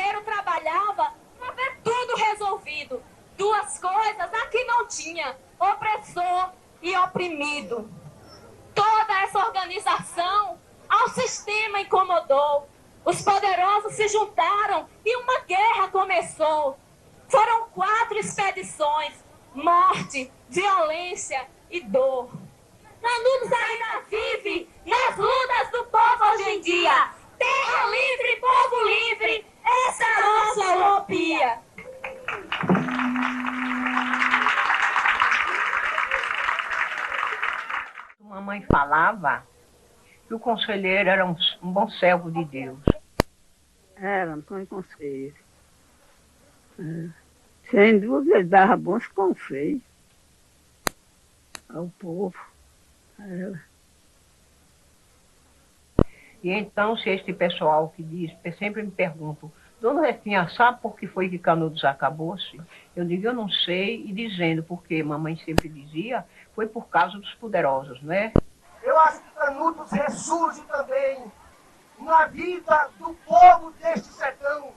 dinheiro trabalhava para ver tudo resolvido. Duas coisas aqui não tinha: opressor e oprimido. Toda essa organização ao sistema incomodou. Os poderosos se juntaram e uma guerra começou. Foram 4 expedições, morte, violência e dor. Canudos ainda vive nas lutas do povo hoje em dia. Terra livre, povo livre, essa é a nossa utopia. Mamãe falava que o conselheiro era um bom servo de Deus. Era um bom conselheiro. Sem dúvida, ele dava bons conselhos ao povo. E então, se este pessoal que diz, sempre me perguntam, Dona Refinha, sabe por que foi que Canudos acabou-se? Eu digo, eu não sei, e dizendo, porque mamãe sempre dizia, foi por causa dos poderosos, não é? Eu acho que Canudos ressurge também na vida do povo deste sertão,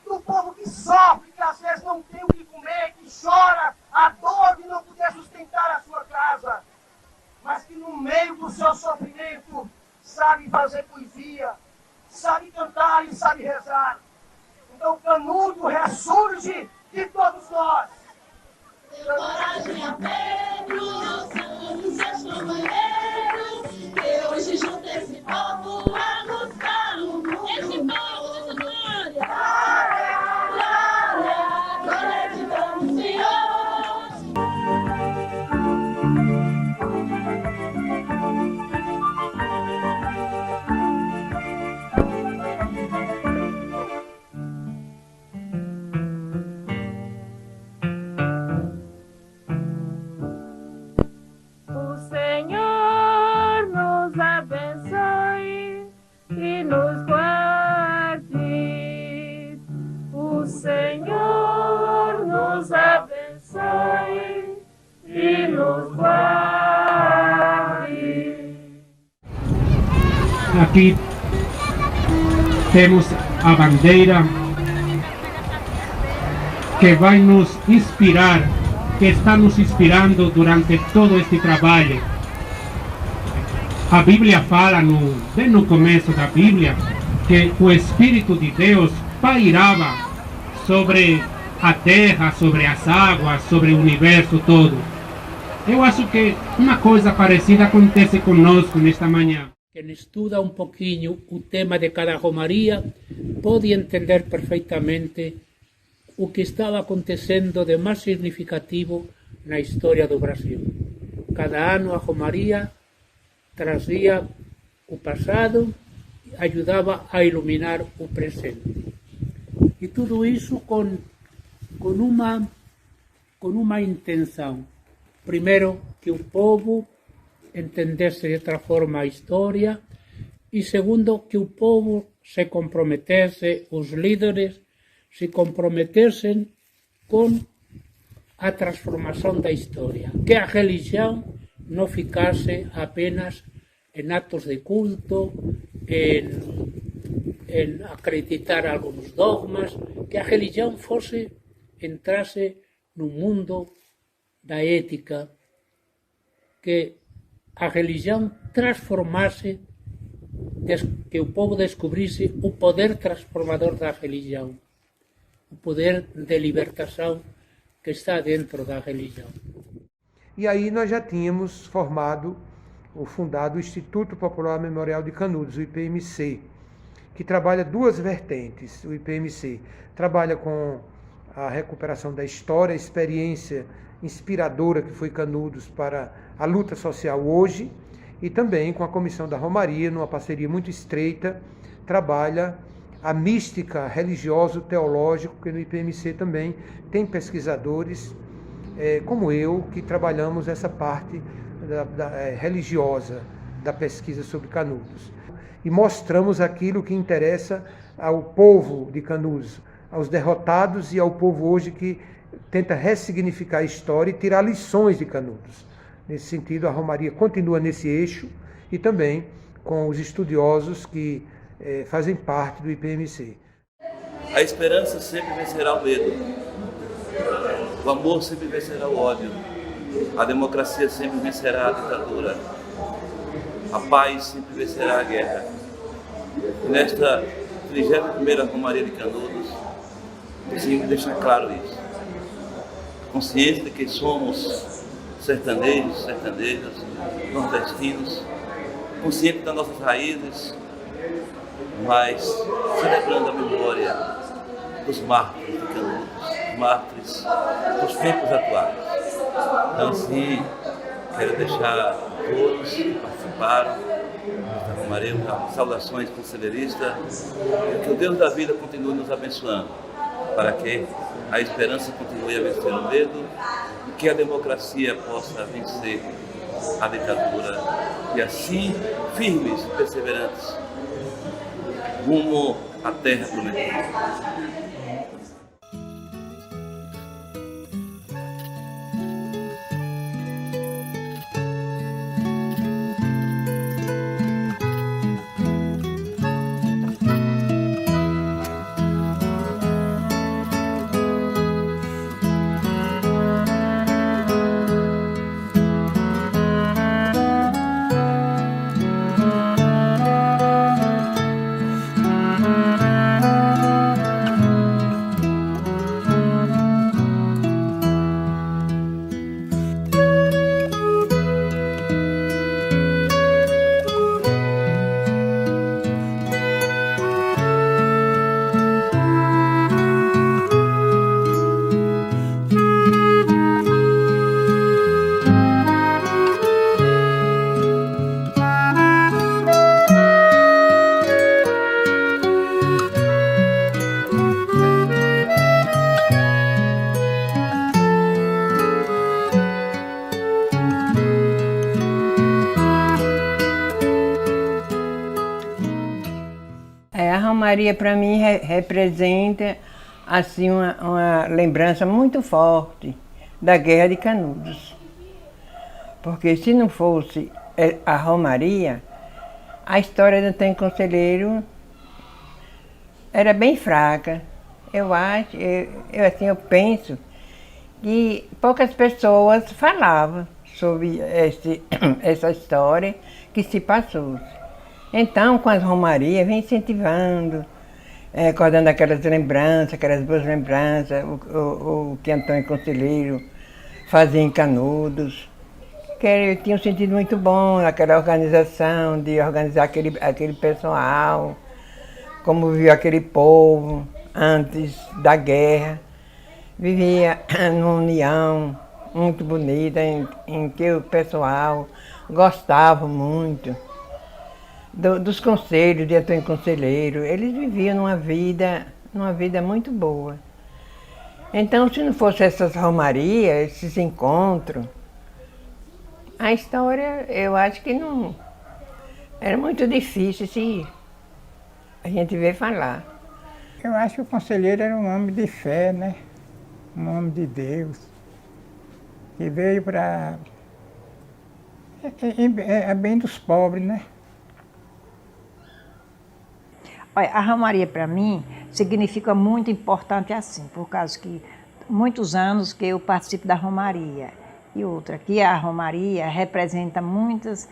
do povo que sofre, que às vezes não tem o que comer, que chora a dor de não poder sustentar a sua casa, mas que no meio do seu sofrimento sabe fazer poesia, sabe cantar e sabe rezar. Então Canudo ressurge de todos nós. Deu coragem a Pedro, somos seus companheiros, que hoje junta esse povo a buscar o mundo. Esse povo de glória, glória, glória te damos, Senhor. Aqui temos a bandeira que vai nos inspirar, que está nos inspirando durante todo este trabalho. A Bíblia fala, bem no começo da Bíblia, que o Espírito de Deus pairava sobre a terra, sobre as águas, sobre o universo todo. Eu acho que uma coisa parecida acontece conosco nesta manhã. Quem estuda um pouquinho o tema de cada romaria pode entender perfeitamente o que estava acontecendo de mais significativo na história do Brasil. Cada ano a romaria trazia o passado e ajudava a iluminar o presente. E tudo isso com uma intenção. Primeiro, que o povo entendesse de outra forma a história, e segundo, que o povo se comprometesse, os líderes se comprometessem com a transformação da história, que a religião não ficasse apenas em atos de culto, em acreditar alguns dogmas, que a religião entrasse no mundo da ética, que a religião transformasse, que o povo descobrisse o poder transformador da religião, o poder de libertação que está dentro da religião. E aí nós já tínhamos fundado o Instituto Popular Memorial de Canudos, o IPMC, que trabalha 2 vertentes. O IPMC trabalha com a recuperação da história, a experiência inspiradora que foi Canudos para a luta social hoje, e também com a Comissão da Romaria, numa parceria muito estreita, trabalha a mística religioso-teológico, porque no IPMC também tem pesquisadores como eu, que trabalhamos essa parte religiosa da pesquisa sobre Canudos. E mostramos aquilo que interessa ao povo de Canudos, aos derrotados e ao povo hoje que tenta ressignificar a história e tirar lições de Canudos. Nesse sentido, a Romaria continua nesse eixo e também com os estudiosos que fazem parte do IPMC. A esperança sempre vencerá o medo. O amor sempre vencerá o ódio. A democracia sempre vencerá a ditadura. A paz sempre vencerá a guerra. E nesta 31ª Romaria de Canudos, preciso deixar claro isso. Consciente de que somos sertanejos, sertanejas, nordestinos, consciente das nossas raízes, mas celebrando a memória dos mártires de Canudos, mártires dos tempos atuais. Então, assim, quero deixar a todos que participaram desta Romaria saudações conselheiristas, e que o Deus da vida continue nos abençoando, para que a esperança continue a vencer o medo e que a democracia possa vencer a ditadura, e assim, firmes e perseverantes, rumo à terra prometida. A Romaria para mim representa assim uma lembrança muito forte da Guerra de Canudos. Porque se não fosse a Romaria, a história do Antônio Conselheiro era bem fraca. Eu acho, eu penso que poucas pessoas falavam sobre essa história que se passou. Então, com as romarias, vem incentivando, recordando aquelas lembranças, aquelas boas lembranças, o que Antônio Conselheiro fazia em Canudos, que tinha um sentido muito bom naquela organização, de organizar aquele pessoal, como vivia aquele povo antes da guerra. Vivia numa união muito bonita, em que o pessoal gostava muito dos conselhos de Antônio Conselheiro. Eles viviam numa vida muito boa. Então, se não fosse essas romarias, esses encontros, a história, eu acho que não... Era muito difícil se a gente ver falar. Eu acho que o conselheiro era um homem de fé, né? Um homem de Deus, que veio para... bem dos pobres, né? Olha, a romaria para mim significa muito importante assim, por causa que muitos anos que eu participo da romaria. E outra, que a romaria representa muitas,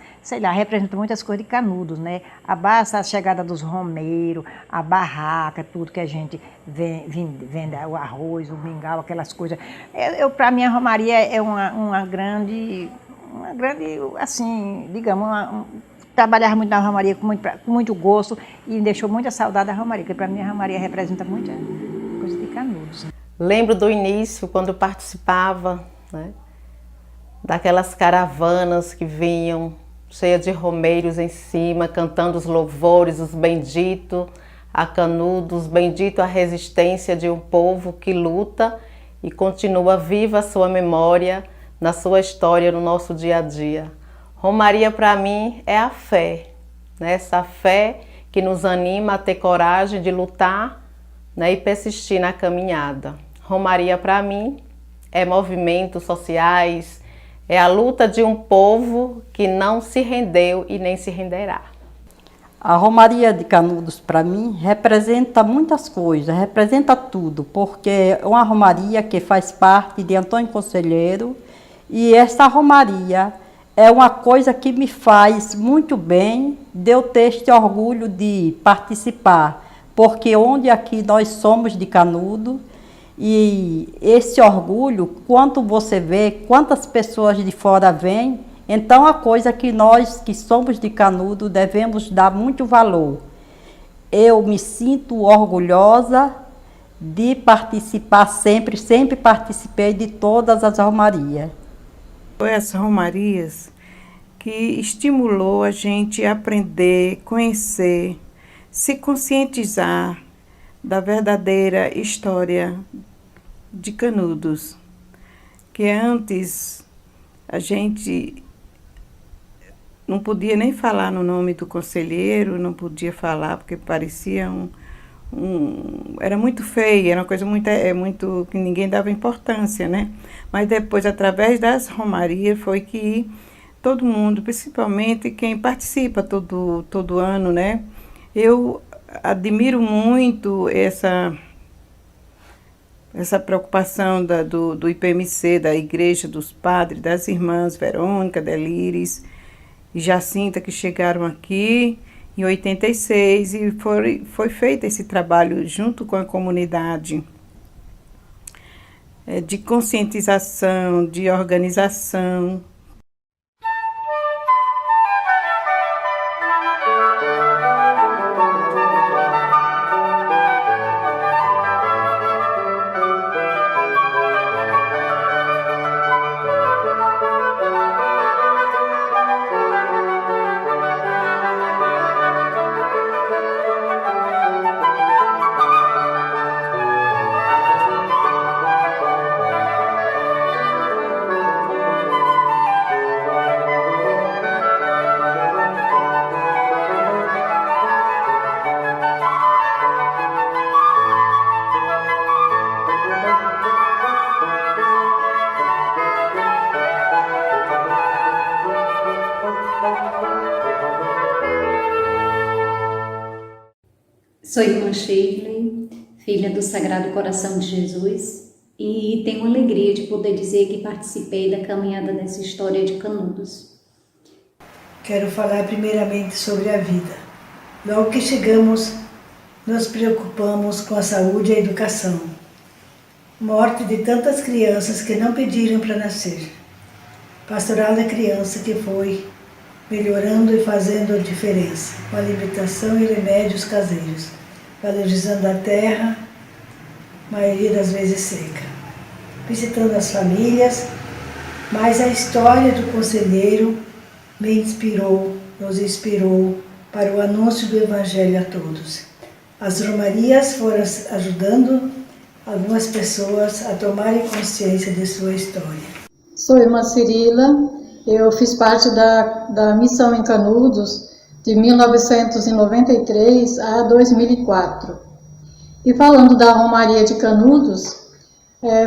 representa muitas coisas de Canudos, né? Basta a chegada dos romeiros, a barraca, tudo que a gente vende, o arroz, o mingau, aquelas coisas. Para mim a romaria é uma grande, assim, digamos, trabalhava muito na romaria com muito gosto e me deixou muita saudade da romaria, porque para mim a romaria representa muita coisa de Canudos. Lembro do início, quando eu participava, né, daquelas caravanas que vinham cheias de romeiros em cima, cantando os louvores, os benditos a Canudos, bendito a resistência de um povo que luta e continua viva a sua memória na sua história, no nosso dia a dia. Romaria para mim é a fé, né? Essa fé que nos anima a ter coragem de lutar, né, e persistir na caminhada. Romaria para mim é movimentos sociais, é a luta de um povo que não se rendeu e nem se renderá. A Romaria de Canudos, para mim, representa muitas coisas, representa tudo, porque é uma romaria que faz parte de Antônio Conselheiro, e essa romaria é uma coisa que me faz muito bem de eu ter este orgulho de participar, porque onde aqui nós somos de Canudos, e esse orgulho, quando você vê quantas pessoas de fora vêm, então a coisa que nós que somos de Canudos devemos dar muito valor. Eu me sinto orgulhosa de participar sempre, sempre participei de todas as romarias. Foi as romarias que estimulou a gente a aprender, conhecer, se conscientizar da verdadeira história de Canudos, que antes a gente não podia nem falar no nome do conselheiro, não podia falar porque parecia era muito feio, era uma coisa muito que ninguém dava importância, né? Mas depois, através das romarias, foi que todo mundo, principalmente quem participa todo ano, né? Eu admiro muito essa preocupação do IPMC, da Igreja dos Padres, das irmãs Verônica, Delíris e Jacinta, que chegaram aqui em 86, e foi feito esse trabalho junto com a comunidade de conscientização, de organização. Sou irmã Shirley, filha do Sagrado Coração de Jesus, e tenho a alegria de poder dizer que participei da caminhada dessa história de Canudos. Quero falar primeiramente sobre a vida. Logo que chegamos, nos preocupamos com a saúde e a educação. Morte de tantas crianças que não pediram para nascer. Pastoral da criança que foi melhorando e fazendo a diferença, com alimentação e remédios caseiros, valorizando a terra, maioria das vezes seca, visitando as famílias, mas a história do conselheiro me inspirou, nos inspirou para o anúncio do Evangelho a todos. As romarias foram ajudando algumas pessoas a tomarem consciência de sua história. Sou irmã Cirila, eu fiz parte da missão em Canudos de 1993 a 2004. E falando da Romaria de Canudos,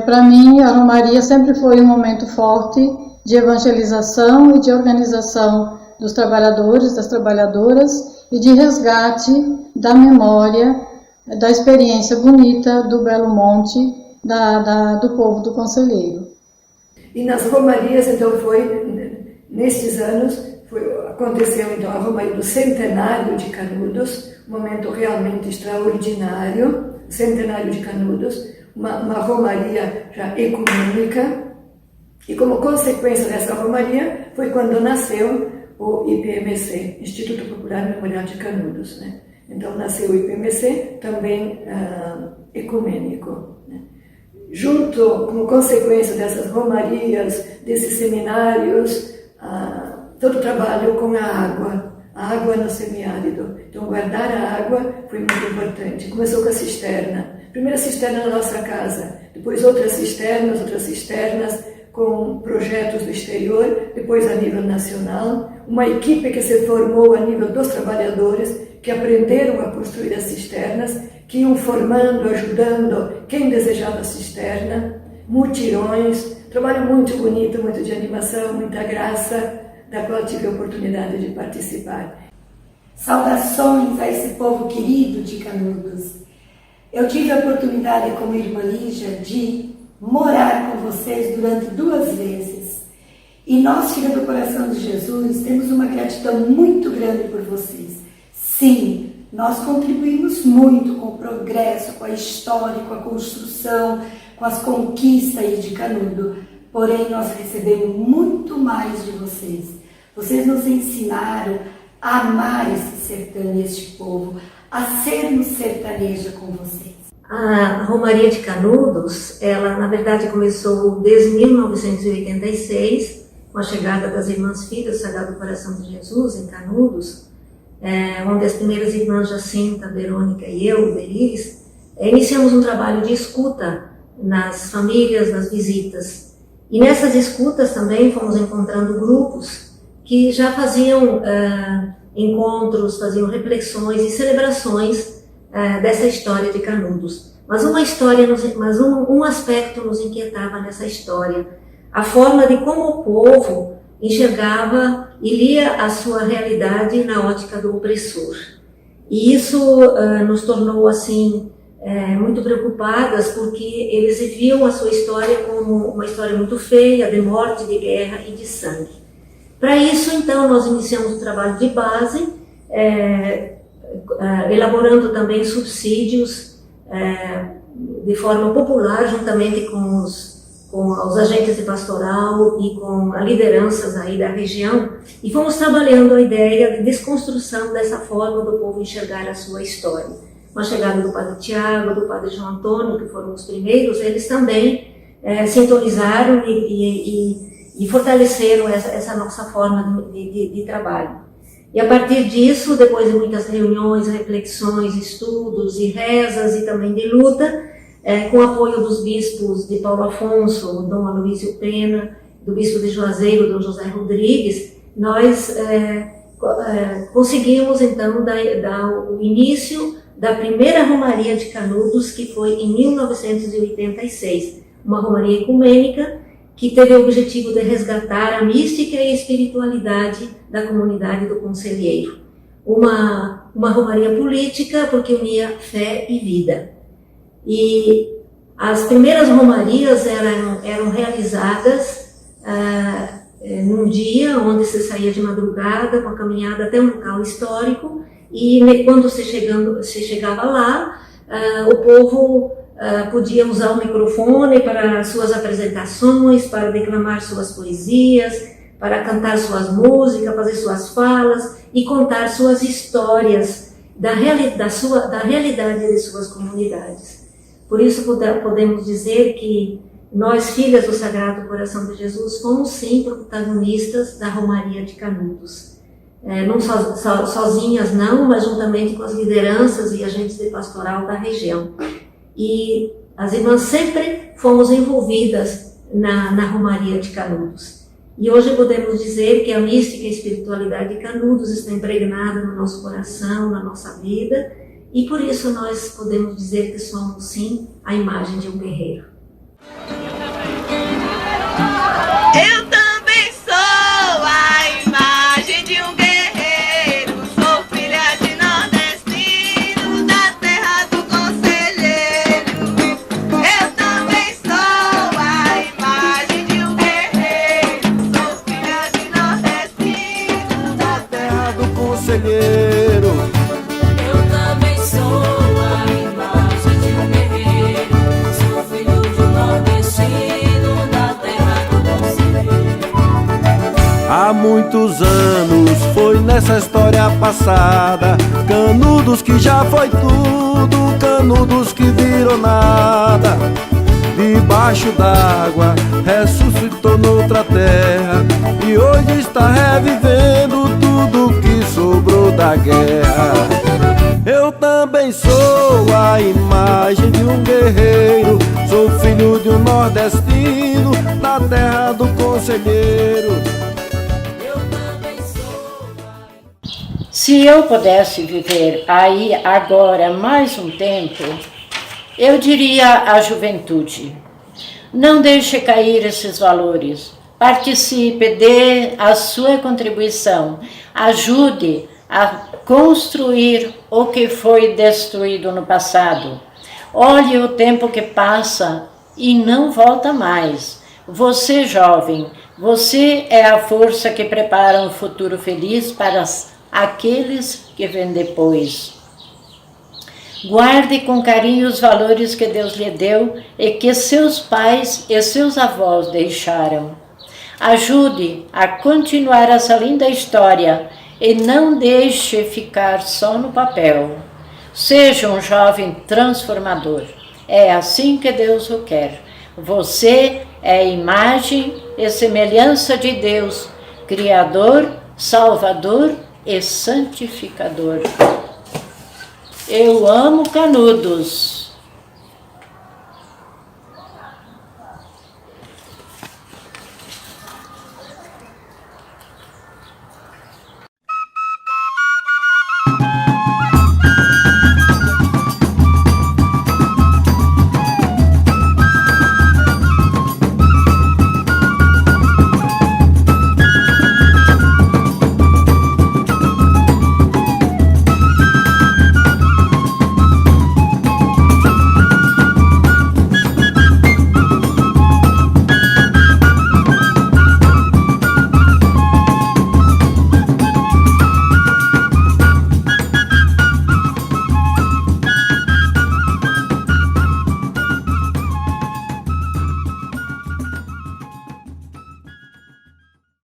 para mim a Romaria sempre foi um momento forte de evangelização e de organização dos trabalhadores, das trabalhadoras e de resgate da memória, da experiência bonita do Belo Monte, do povo do Conselheiro. E nas Romarias, então, nestes anos, aconteceu então a Romaria do Centenário de Canudos, um momento realmente extraordinário, Centenário de Canudos, uma Romaria já ecumênica, e como consequência dessa Romaria foi quando nasceu o IPMC, Instituto Popular Memorial de Canudos, né? Então nasceu o IPMC também ecumênico, né? Junto, como consequência dessas romarias, desses seminários, todo o trabalho com a água no semiárido. Então, guardar a água foi muito importante. Começou com a cisterna. Primeira cisterna na nossa casa, depois outras cisternas com projetos do exterior, depois a nível nacional. Uma equipe que se formou a nível dos trabalhadores, que aprenderam a construir as cisternas, que iam formando, ajudando quem desejava a cisterna, mutirões, trabalho muito bonito, muito de animação, muita graça, da qual tive a oportunidade de participar. Saudações a esse povo querido de Canudos. Eu tive a oportunidade, como irmã Lígia, de morar com vocês durante 2 vezes. E nós, Filha do Coração de Jesus, temos uma gratidão muito grande por vocês. Sim, nós contribuímos muito com o progresso, com a história, com a construção, com as conquistas aí de Canudo. Porém, nós recebemos muito mais de vocês. Vocês nos ensinaram a amar esse sertão e este povo, a sermos sertaneja com vocês. A Romaria de Canudos, ela na verdade começou desde 1986, com a chegada das Irmãs Filhas do Sagrado Coração de Jesus em Canudos, onde as primeiras irmãs Jacinta, Verônica e eu, Berilis, iniciamos um trabalho de escuta nas famílias, nas visitas. E nessas escutas também fomos encontrando grupos que já faziam encontros, faziam reflexões e celebrações dessa história de Canudos. Mas um aspecto nos inquietava nessa história, a forma de como o povo enxergava e lia a sua realidade na ótica do opressor. E isso nos tornou assim muito preocupadas, porque eles viam a sua história como uma história muito feia, de morte, de guerra e de sangue. Para isso, então, nós iniciamos um trabalho de base, elaborando também subsídios de forma popular, juntamente com os agentes de pastoral e com as lideranças aí da região, e fomos trabalhando a ideia de desconstrução dessa forma do povo enxergar a sua história. Com a chegada do Padre Tiago, do Padre João Antônio, que foram os primeiros, eles também sintonizaram e fortaleceram essa nossa forma de trabalho. E a partir disso, depois de muitas reuniões, reflexões, estudos e rezas e também de luta, com o apoio dos bispos de Paulo Afonso, Dom Aloísio Pena, do bispo de Juazeiro, Dom José Rodrigues, nós conseguimos então dar o início da primeira Romaria de Canudos, que foi em 1986, uma Romaria ecumênica que teve o objetivo de resgatar a mística e a espiritualidade da comunidade do Conselheiro. Uma Romaria política, porque unia fé e vida. E as primeiras Romarias eram realizadas num dia onde se saía de madrugada, com a caminhada até um local histórico, e quando se chegava lá, o povo podia usar o microfone para suas apresentações, para declamar suas poesias, para cantar suas músicas, fazer suas falas e contar suas histórias da realidade de suas comunidades. Por isso podemos dizer que nós, filhas do Sagrado Coração de Jesus, fomos sim protagonistas da Romaria de Canudos. Não sozinhas não, mas juntamente com as lideranças e agentes de pastoral da região. E as irmãs sempre fomos envolvidas na Romaria de Canudos. E hoje podemos dizer que a mística e a espiritualidade de Canudos está impregnada no nosso coração, na nossa vida, e por isso nós podemos dizer que somos sim a imagem de um guerreiro. Eu também sou a imagem de um guerreiro. Há muitos anos foi nessa história passada, Canudos que já foi tudo, Canudos que virou nada. Debaixo d'água ressuscitou noutra terra, e hoje está revivendo tudo que sobrou da guerra. Eu também sou a imagem de um guerreiro, sou filho de um nordestino, da terra do Conselheiro. Se eu pudesse viver aí agora mais um tempo, eu diria à juventude: não deixe cair esses valores, participe, dê a sua contribuição, ajude a construir o que foi destruído no passado. Olhe o tempo que passa e não volta mais. Você, jovem, você é a força que prepara um futuro feliz para aqueles que vêm depois. Guarde com carinho os valores que Deus lhe deu e que seus pais e seus avós deixaram. Ajude a continuar essa linda história e não deixe ficar só no papel. Seja um jovem transformador. É assim que Deus o quer. Você é a imagem e semelhança de Deus, Criador, Salvador e Santificador. Eu amo Canudos.